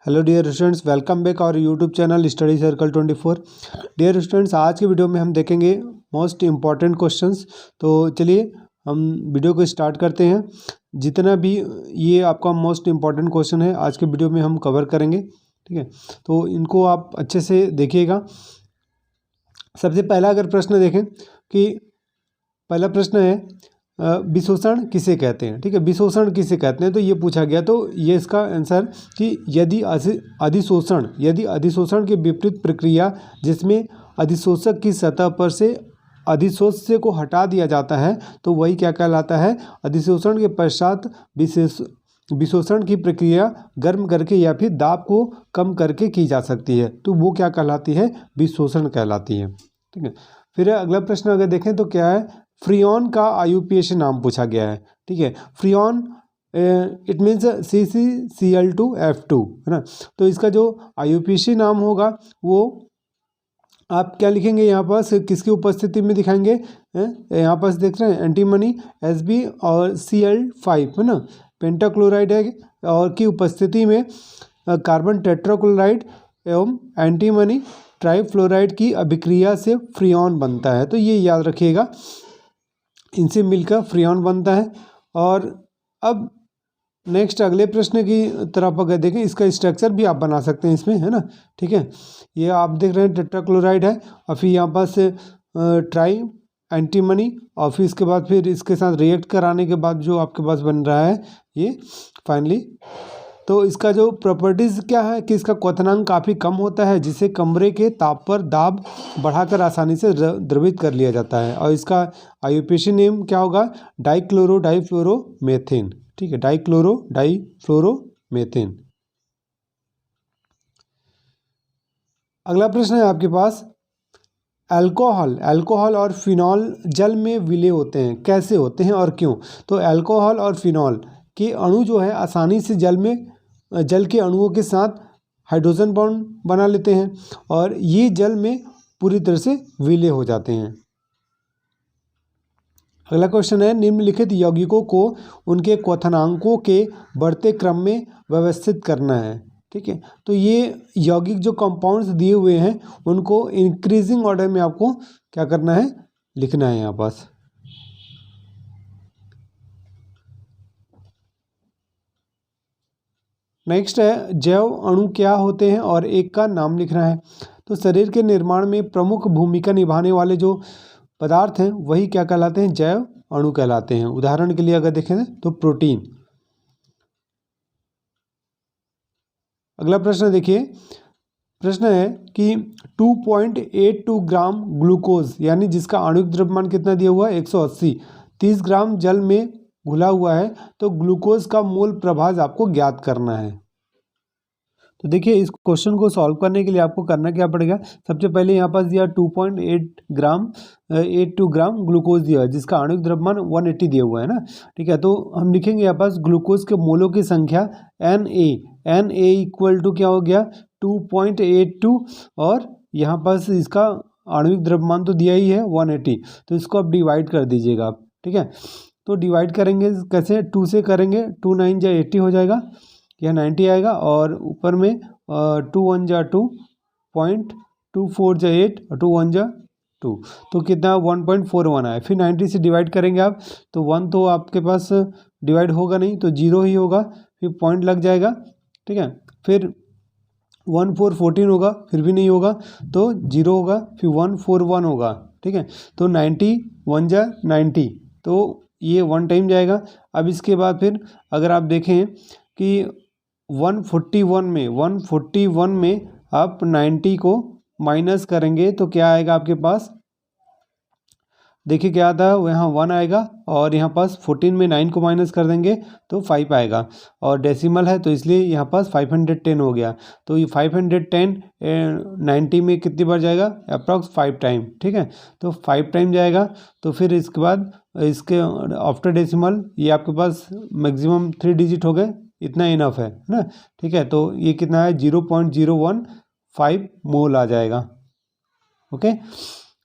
Hello dear students, welcome back our YouTube channel study circle 24। Dear students, आज की video में हम देखेंगे मोस्ट इम्पॉर्टेंट क्वेश्चंस। तो चलिए हम वीडियो को स्टार्ट करते हैं। जितना भी ये आपका मोस्ट इम्पॉर्टेंट क्वेश्चन है आज के वीडियो में हम कवर करेंगे, ठीक है। तो इनको आप अच्छे से देखिएगा। सबसे पहला अगर प्रश्न देखें कि पहला प्रश्न है विशोषण किसे कहते हैं, ठीक है। विशोषण किसे कहते हैं तो ये पूछा गया, तो ये इसका आंसर कि यदि अधिशोषण के विपरीत प्रक्रिया जिसमें अधिशोषक की सतह पर से अधिशोष्य को हटा दिया जाता है तो वही क्या कहलाता है, अधिशोषण के पश्चात विशोषण की प्रक्रिया गर्म करके या फिर दाब को कम करके की जा सकती है, तो वो क्या कहलाती है, विशोषण कहलाती है, ठीक है। फिर अगला प्रश्न अगर देखें तो क्या है, फ्रियोन का IUPAC नाम पूछा गया है, ठीक है। Freon it means CC Cl2F2, है ना। तो इसका जो IUPAC नाम होगा वो आप क्या लिखेंगे यहाँ पास, किसकी उपस्थिति में दिखाएंगे, यहाँ पास देख रहे हैं एंटीमनी Sb और Cl5, है ना, पेंटाक्लोराइड है और की उपस्थिति में कार्बन टेट्राक्लोराइड एवं एंटीमनी ट्राइफ्लोराइड की अभिक्रिया से फ्रियोन बनता है। तो ये याद रखिएगा, इनसे मिलकर फ्रियोन बनता है। और अब नेक्स्ट अगले प्रश्न की तरफ अगर देखें, इसका स्ट्रक्चर भी आप बना सकते हैं इसमें, है ना, ठीक है। ये आप देख रहे हैं टेट्राक्लोराइड है और फिर यहाँ पास ट्राई एंटीमनी और फिर इसके बाद फिर इसके साथ रिएक्ट कराने के बाद जो आपके पास बन रहा है ये फाइनली। तो इसका जो प्रॉपर्टीज़ क्या है कि इसका क्वथनांक काफ़ी कम होता है जिसे कमरे के ताप पर दाब बढ़ाकर आसानी से द्रवित कर लिया जाता है। और इसका IUPAC नेम क्या होगा, डाइफ्लोरोमेथेन, ठीक है, डाइफ्लोरोमेथेन। अगला प्रश्न है आपके पास, अल्कोहल और फिनॉल जल में विलय होते हैं, कैसे होते हैं और क्यों। तो अल्कोहल और फिनॉल के अणु जो है आसानी से जल के अणुओं के साथ हाइड्रोजन बॉन्ड बना लेते हैं और ये जल में पूरी तरह से विलय हो जाते हैं। अगला क्वेश्चन है, निम्नलिखित यौगिकों को उनके क्वथनांकों के बढ़ते क्रम में व्यवस्थित करना है, ठीक है। तो ये यौगिक जो कंपाउंड्स दिए हुए हैं उनको इंक्रीजिंग ऑर्डर में आपको क्या करना है, लिखना है यहाँ पास। नेक्स्ट है, जैव अणु क्या होते हैं और एक का नाम लिखना है। तो शरीर के निर्माण में प्रमुख भूमिका निभाने वाले जो पदार्थ हैं वही क्या कहलाते हैं, जैव अणु कहलाते हैं। उदाहरण के लिए अगर देखें तो प्रोटीन। अगला प्रश्न देखिए, प्रश्न है कि 2.82 ग्राम ग्लूकोज यानी जिसका आणविक द्रव्यमान कितना दिया हुआ है 180, 30 ग्राम जल में घुला हुआ है, तो ग्लूकोज का मोल प्रभाज आपको ज्ञात करना है। तो देखिए इस क्वेश्चन को सॉल्व करने के लिए आपको करना क्या पड़ेगा, सबसे पहले यहाँ पास दिया 2.82 ग्राम ग्लूकोज दिया है जिसका आणविक द्रव्यमान 180 दिया हुआ है ना, ठीक है। तो हम लिखेंगे यहाँ पास ग्लूकोज के मोलों की संख्या Na इक्वल टू क्या हो गया 2.82 और यहाँ पास इसका आणविक द्रव्यमान तो दिया ही है 180, तो इसको आप डिवाइड कर दीजिएगा आप, ठीक है। तो डिवाइड करेंगे कैसे, 2 से करेंगे, 2 9 जा 80 हो जाएगा, यह 90 आएगा और ऊपर में 2 1 जा 2, 0.24 जा 8 और 2 1 जा 2, तो कितना 1.41 आया। फिर 90 से डिवाइड करेंगे आप, तो 1 तो आपके पास डिवाइड होगा नहीं तो 0 ही होगा, फिर पॉइंट लग जाएगा, ठीक है। फिर 1 4 14 होगा, फिर भी नहीं होगा तो 0 होगा, फिर 1 4 1 होगा, ठीक है। तो 90 1 जा 90, तो ये 1 टाइम जाएगा। अब इसके बाद फिर अगर आप देखें कि 141 में आप 90 को माइनस करेंगे तो क्या आएगा आपके पास, देखिए क्या आता है, यहाँ 1 आएगा और यहाँ पास 14 में 9 को माइनस कर देंगे तो 5 आएगा और डेसिमल है तो इसलिए यहाँ पास 510 हो गया। तो ये 510 90 में कितनी बार जाएगा, अप्रॉक्स 5 टाइम, ठीक है। तो 5 टाइम जाएगा, तो फिर इसके बाद इसके आफ्टर डेसिमल ये आपके पास मैक्सिमम 3 डिजिट हो गए, इतना इनफ है ना, ठीक है। तो ये कितना है 0.015 मोल आ जाएगा, ओके।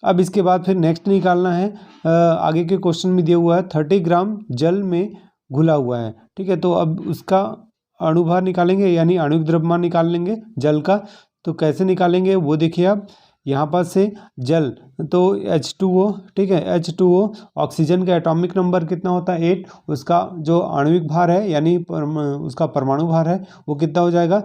अब इसके बाद फिर नेक्स्ट निकालना है, आगे के क्वेश्चन में दिया हुआ है 30 ग्राम जल में घुला हुआ है, ठीक है। तो अब उसका अणुभार निकालेंगे यानी आणविक द्रव्यमान निकाल लेंगे जल का। तो कैसे निकालेंगे वो देखिए आप, यहाँ पर से जल तो H2O, ठीक है, H2O ऑक्सीजन का एटॉमिक नंबर कितना होता है 8, उसका जो आणविक भार है यानी उसका परमाणु भार है वो कितना हो जाएगा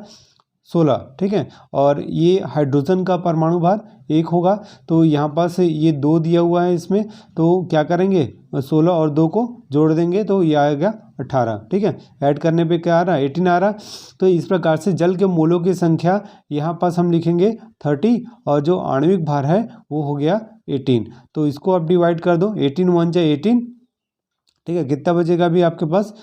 16, ठीक है। और ये हाइड्रोजन का परमाणु भार 1 होगा, तो यहाँ पास ये 2 दिया हुआ है इसमें, तो क्या करेंगे 16 और 2 को जोड़ देंगे तो ये आएगा 18, ठीक है। ऐड करने पे क्या आ रहा है 18 आ रहा। तो इस प्रकार से जल के मोलों की संख्या यहाँ पास हम लिखेंगे 30 और जो आणविक भार है वो हो गया 18। तो इसको आप डिवाइड कर दो, 18 1 जा 18, ठीक है। कितना बचेगा अभी आपके पास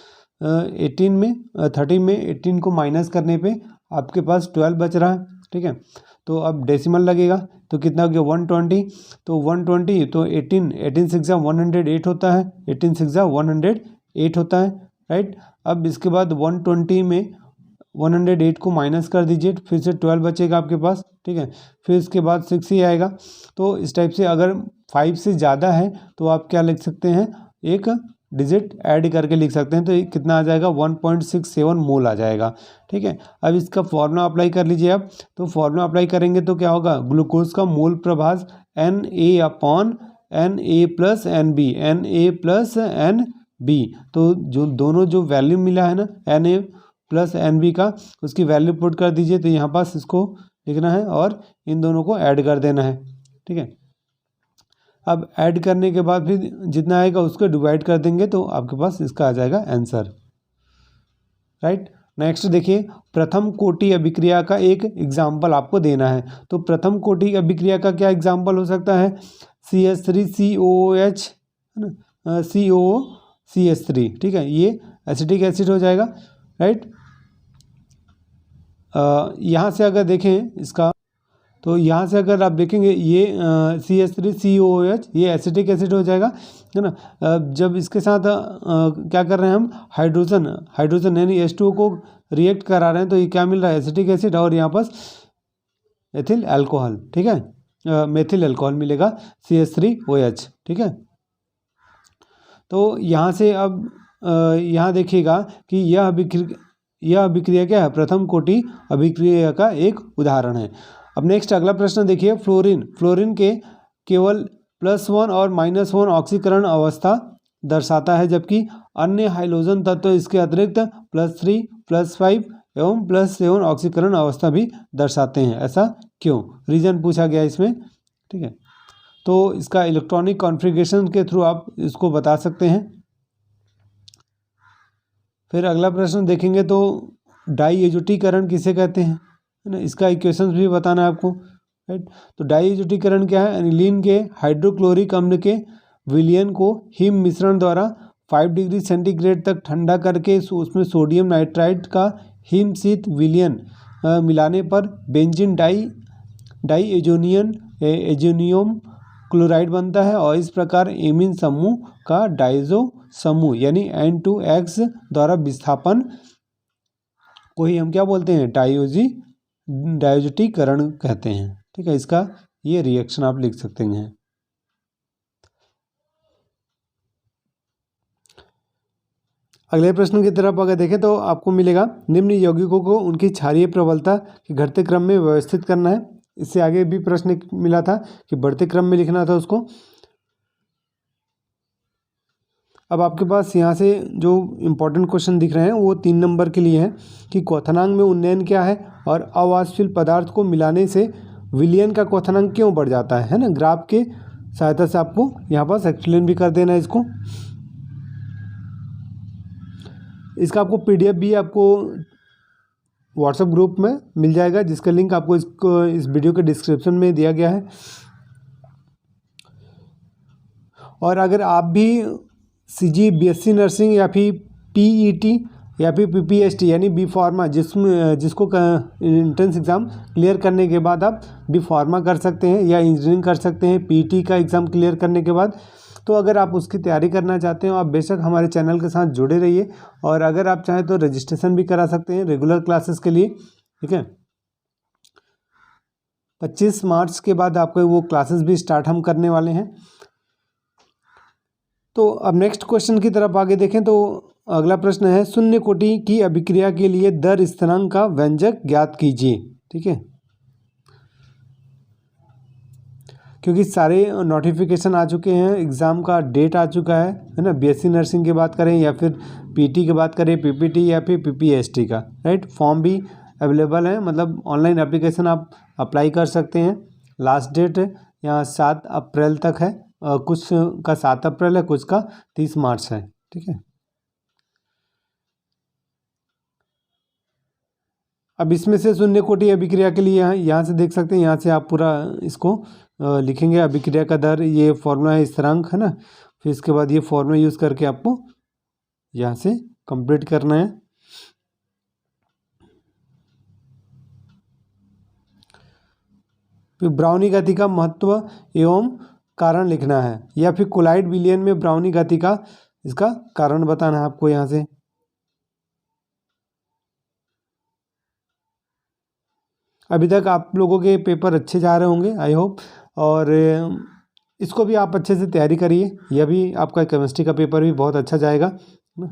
18 में 30 में 18 को माइनस करने पे आपके पास 12 बच रहा है, ठीक है। तो अब डेसिमल लगेगा तो कितना हो गया 120, तो 120 तो 18 6 108 होता है, 18 6 108 होता है, राइट। अब इसके बाद 120 में 108 को माइनस कर दीजिए, फिर से 12 बचेगा आपके पास, ठीक है। फिर इसके बाद 6 ही आएगा। तो इस टाइप से अगर 5 से ज़्यादा है तो आप क्या लिख सकते हैं, एक डिजिट ऐड करके लिख सकते हैं, तो ये कितना आ जाएगा 1.67 मोल आ जाएगा, ठीक है। अब इसका फॉर्मूला अप्लाई कर लीजिए आप। तो फॉर्मूला अप्लाई करेंगे तो क्या होगा, ग्लूकोज का मोल प्रभास Na/Na plus NB, Na plus NB। तो जो दोनों जो वैल्यू मिला है ना Na प्लस NB का, उसकी वैल्यू पुट कर दीजिए। तो यहाँ पास इसको लिखना है और इन दोनों को ऐड कर देना है, ठीक है। अब ऐड करने के बाद फिर जितना आएगा उसको डिवाइड कर देंगे तो आपके पास इसका आ जाएगा आंसर, राइट। नेक्स्ट देखिए, प्रथम कोटि अभिक्रिया का एक एग्जाम्पल आपको देना है। तो प्रथम कोटि अभिक्रिया का क्या एग्जाम्पल हो सकता है, CH3COOH है ना, COOCH3, ठीक है, ये एसिटिक एसिड हो जाएगा, राइट। यहाँ से अगर देखें इसका, तो यहाँ से अगर आप देखेंगे ये CH3COOH ये एसिटिक एसिड हो जाएगा, है ना। जब इसके साथ क्या कर रहे हैं हम, हाइड्रोजन यानी H2O को रिएक्ट करा रहे हैं, तो ये क्या मिल रहा है एसिटिक एसिड और यहाँ पास एथिल अल्कोहल, ठीक है, मेथिल अल्कोहल मिलेगा CH3OH, ठीक है। तो यहाँ से अब यहाँ देखिएगा कि यह अभिक्रिया क्या है, प्रथम कोटि अभिक्रिया का एक उदाहरण है। अब नेक्स्ट अगला प्रश्न देखिए, फ्लोरीन के केवल +1 और -1 ऑक्सीकरण अवस्था दर्शाता है, जबकि अन्य हाइड्रोजन तत्व इसके अतिरिक्त +3, +5 एवं +7 ऑक्सीकरण अवस्था भी दर्शाते हैं। ऐसा क्यों, रीजन पूछा गया इसमें, ठीक है। तो इसका इलेक्ट्रॉनिक कॉन्फ़िगरेशन के थ्रू आप इसको बता सकते हैं। फिर अगला प्रश्न देखेंगे तो डाईएजुटीकरण किसे कहते हैं, है ना, इसका इक्वेशंस भी बताना है आपको, राइट। तो डाईएजुटीकरण क्या है, एनिलीन के हाइड्रोक्लोरिक अम्ल के विलयन को हिम मिश्रण द्वारा 5 डिग्री सेंटीग्रेड तक ठंडा करके उसमें सोडियम नाइट्राइड का हिम शीत विलयन मिलाने पर बेंजीन एजोनियम क्लोराइड बनता है, और इस प्रकार एमीन समूह का डाइजो समूह यानी N2X द्वारा विस्थापन को ही हम क्या बोलते हैं, डाईएजुटीकरण कहते हैं, ठीक है। इसका ये रिएक्शन आप लिख सकते हैं। अगले प्रश्न की तरफ अगर देखें तो आपको मिलेगा, निम्न यौगिकों को उनकी क्षारीय प्रबलता के घटते क्रम में व्यवस्थित करना है। इससे आगे भी प्रश्न मिला था कि बढ़ते क्रम में लिखना था उसको। अब आपके पास यहाँ से जो इम्पोर्टेंट क्वेश्चन दिख रहे हैं वो 3 नंबर के लिए हैं कि क्वथनांक में उन्नयन क्या है और अवाष्पशील पदार्थ को मिलाने से विलयन का क्वथनांक क्यों बढ़ जाता है ना। ग्राफ के सहायता से आपको यहाँ पास एक्सप्लेन भी कर देना है इसको। इसका आपको PDF भी आपको व्हाट्सएप ग्रुप में मिल जाएगा, जिसका लिंक आपको इस वीडियो के डिस्क्रिप्शन में दिया गया है। और अगर आप भी CG BSc नर्सिंग या फिर PET या फिर PPST यानी बी फार्मा जिसको एंट्रेंस एग्ज़ाम क्लियर करने के बाद आप बी फार्मा कर सकते हैं या इंजीनियरिंग कर सकते हैं PET का एग्ज़ाम क्लियर करने के बाद। तो अगर आप उसकी तैयारी करना चाहते हो आप बेशक हमारे चैनल के साथ जुड़े रहिए, और अगर आप चाहें तो रजिस्ट्रेशन भी करा सकते हैं रेगुलर क्लासेस के लिए, ठीक है। 25 मार्च के बाद आपको वो क्लासेस भी स्टार्ट हम करने वाले हैं। तो अब नेक्स्ट क्वेश्चन की तरफ आगे देखें तो अगला प्रश्न है शून्य कोटि की अभिक्रिया के लिए दर स्थिरांक का व्यंजक ज्ञात कीजिए। ठीक है, क्योंकि सारे नोटिफिकेशन आ चुके हैं, एग्ज़ाम का डेट आ चुका है ना। बीएससी नर्सिंग की बात करें या फिर पीटी की बात करें, पीपीटी या फिर पीपीएसटी का, राइट, फॉर्म भी अवेलेबल है, मतलब ऑनलाइन एप्लीकेशन आप अप्लाई कर सकते हैं। लास्ट डेट यहाँ 7 अप्रैल तक है, कुछ का 7 अप्रैल है, कुछ का 30 मार्च है। ठीक है, अब इसमें से शून्य कोटि अभिक्रिया के लिए यहाँ से देख सकते हैं, यहाँ से आप पूरा इसको लिखेंगे। अभिक्रिया का दर, ये फॉर्मूला है, स्थिरांक है ना। फिर इसके बाद ये फॉर्मूला यूज़ करके आपको यहाँ से कंप्लीट करना है। फिर ब्राउनी गति का महत्व एवं कारण लिखना है, या फिर कोलाइड विलयन में ब्राउनी गति का इसका कारण बताना है आपको यहाँ से। अभी तक आप लोगों के पेपर अच्छे जा रहे होंगे, आई होप, और इसको भी आप अच्छे से तैयारी करिए। यह भी आपका केमिस्ट्री का पेपर भी बहुत अच्छा जाएगा ना।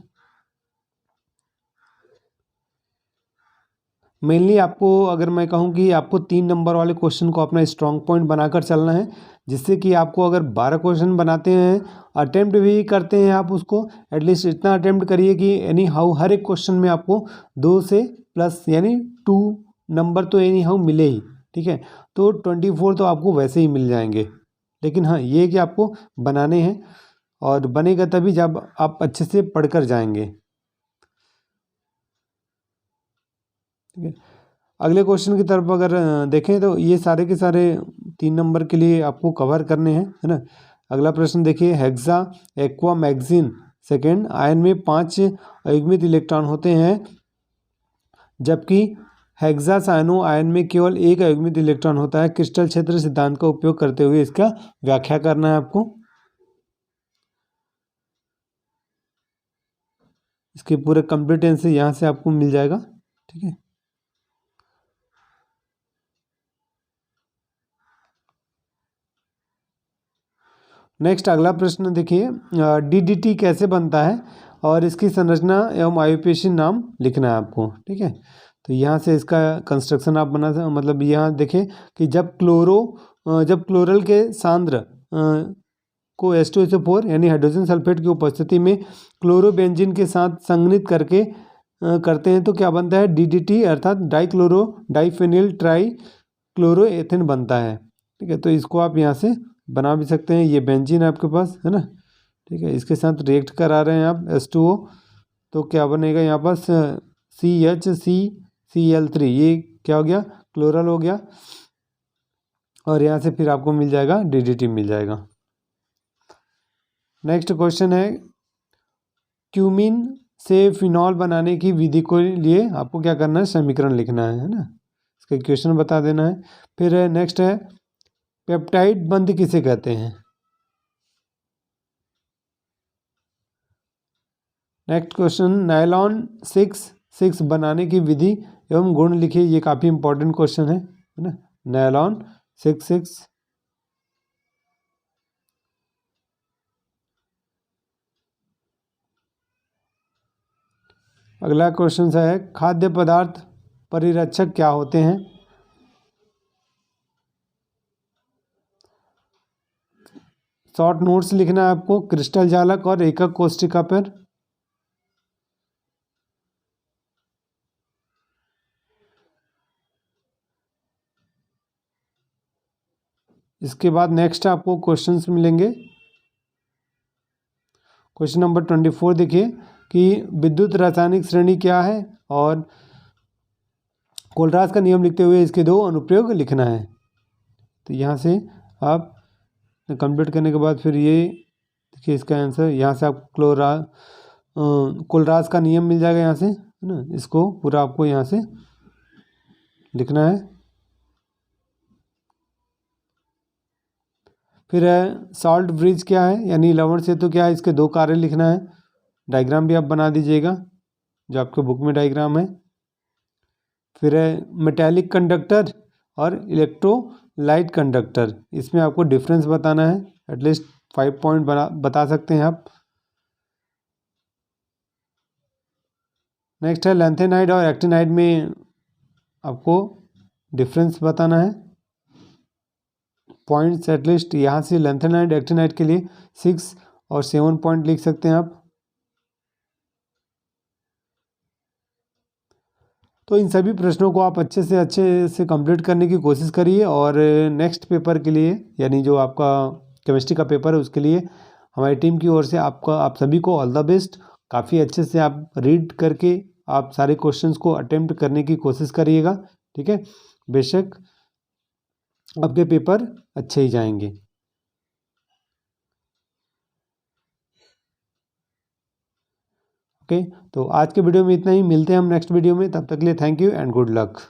मेनली आपको अगर मैं कहूँ कि आपको 3 नंबर वाले क्वेश्चन को अपना स्ट्रॉन्ग पॉइंट बनाकर चलना है, जिससे कि आपको अगर 12 क्वेश्चन बनाते हैं, अटेम्प्ट भी करते हैं आप, उसको एटलीस्ट इतना अटेम्प्ट करिए कि एनी हाउ हर एक क्वेश्चन में आपको 2 से प्लस यानी 2 नंबर तो एनी हाउ मिले ही। ठीक है, तो 24 तो आपको वैसे ही मिल जाएंगे, लेकिन हाँ ये कि आपको बनाने हैं, और बनेगा तभी जब आप अच्छे से पढ़कर जाएंगे। ठीक है, अगले क्वेश्चन की तरफ अगर देखें तो ये सारे के सारे 3 नंबर के लिए आपको कवर करने हैं, है ना। अगला प्रश्न देखिए, hexa aqua magazine second ion में 5 अयुग्मित इलेक्ट्रॉन होते हैं, जबकि हेक्सा साइनो आयन में केवल 1 अयुग्मित इलेक्ट्रॉन होता है। क्रिस्टल क्षेत्र सिद्धांत का उपयोग करते हुए इसका व्याख्या करना है आपको। इसके पूरे कंप्लीट आंसर यहाँ से आपको मिल जाएगा। ठीक है, नेक्स्ट अगला प्रश्न देखिए, डीडीटी कैसे बनता है और इसकी संरचना एवं आयुपेशीय नाम लिखना है आपको। ठीक है, तो यहाँ से इसका कंस्ट्रक्शन आप बना मतलब यहाँ देखें कि जब क्लोरल के सांद्र को H2SO4 यानी हाइड्रोजन सल्फेट की उपस्थिति में क्लोरोबेंजीन के साथ संघनित करके करते हैं तो क्या बनता है, डीडीटी, अर्थात डाइक्लोरो डाइफेनिल ट्राई क्लोरोएथेन बनता है। ठीक है, तो इसको आप यहाँ से बना भी सकते हैं। ये बेंजीन है आपके पास, है ना। ठीक है, इसके साथ रिएक्ट करा रहे हैं आप H2O, तो क्या बनेगा यहाँ पास CHCCl3, ये क्या हो गया, क्लोरल हो गया, और यहाँ से फिर आपको मिल जाएगा डीडीटी मिल जाएगा। नेक्स्ट क्वेश्चन है, क्यूमीन से फिनॉल बनाने की विधि को लिए आपको क्या करना है, समीकरण लिखना है ना। इसका इक्वेशन बता देना है। फिर नेक्स्ट है, पेप्टाइड बंध किसे कहते हैं। नेक्स्ट क्वेश्चन, नायलॉन 6 बनाने की विधि एवं गुण लिखिए। ये काफ़ी इंपॉर्टेंट क्वेश्चन है ना, नायलॉन 6। अगला क्वेश्चन है, खाद्य पदार्थ परिरक्षक क्या होते हैं। शॉर्ट नोट्स लिखना है आपको, क्रिस्टल जालक और एकक कोशिका पर। इसके बाद नेक्स्ट आपको क्वेश्चंस मिलेंगे। क्वेश्चन नंबर 24 देखिए कि विद्युत रासायनिक श्रेणी क्या है, और कोलराज का नियम लिखते हुए इसके 2 अनुप्रयोग लिखना है। तो यहाँ से आप कंप्लीट करने के बाद फिर ये देखिए इसका आंसर, यहाँ से आप कोलराज का नियम मिल जाएगा यहाँ से, है ना। इसको पूरा आपको यहाँ से लिखना है। फिर है सॉल्ट ब्रिज क्या है, यानी लवण सेतु क्या है, इसके 2 कार्य लिखना है। डायग्राम भी आप बना दीजिएगा जो आपके बुक में डायग्राम है। फिर है मेटेलिक कंडक्टर और इलेक्ट्रोलाइट कंडक्टर, इसमें आपको डिफरेंस बताना है। एटलीस्ट 5 पॉइंट बता सकते हैं आप। नेक्स्ट है लैंथेनाइड और एक्टिनाइड में आपको डिफरेंस बताना है। पॉइंट्स एटलीस्ट यहाँ से लैंथेनाइड एक्टिनाइड के लिए 6 और 7 पॉइंट लिख सकते हैं आप। तो इन सभी प्रश्नों को आप अच्छे से कंप्लीट करने की कोशिश करिए और नेक्स्ट पेपर के लिए यानी जो आपका केमिस्ट्री का पेपर है उसके लिए हमारी टीम की ओर से आप सभी को ऑल द बेस्ट। काफ़ी अच्छे से आप रीड करके आप सारे क्वेश्चंस को अटेम्प्ट करने की कोशिश करिएगा, ठीक है। बेशक आपके पेपर अच्छे ही जाएंगे। ओके, तो आज के वीडियो में इतना ही। मिलते हैं हम नेक्स्ट वीडियो में, तब तक के लिए thank you and good luck.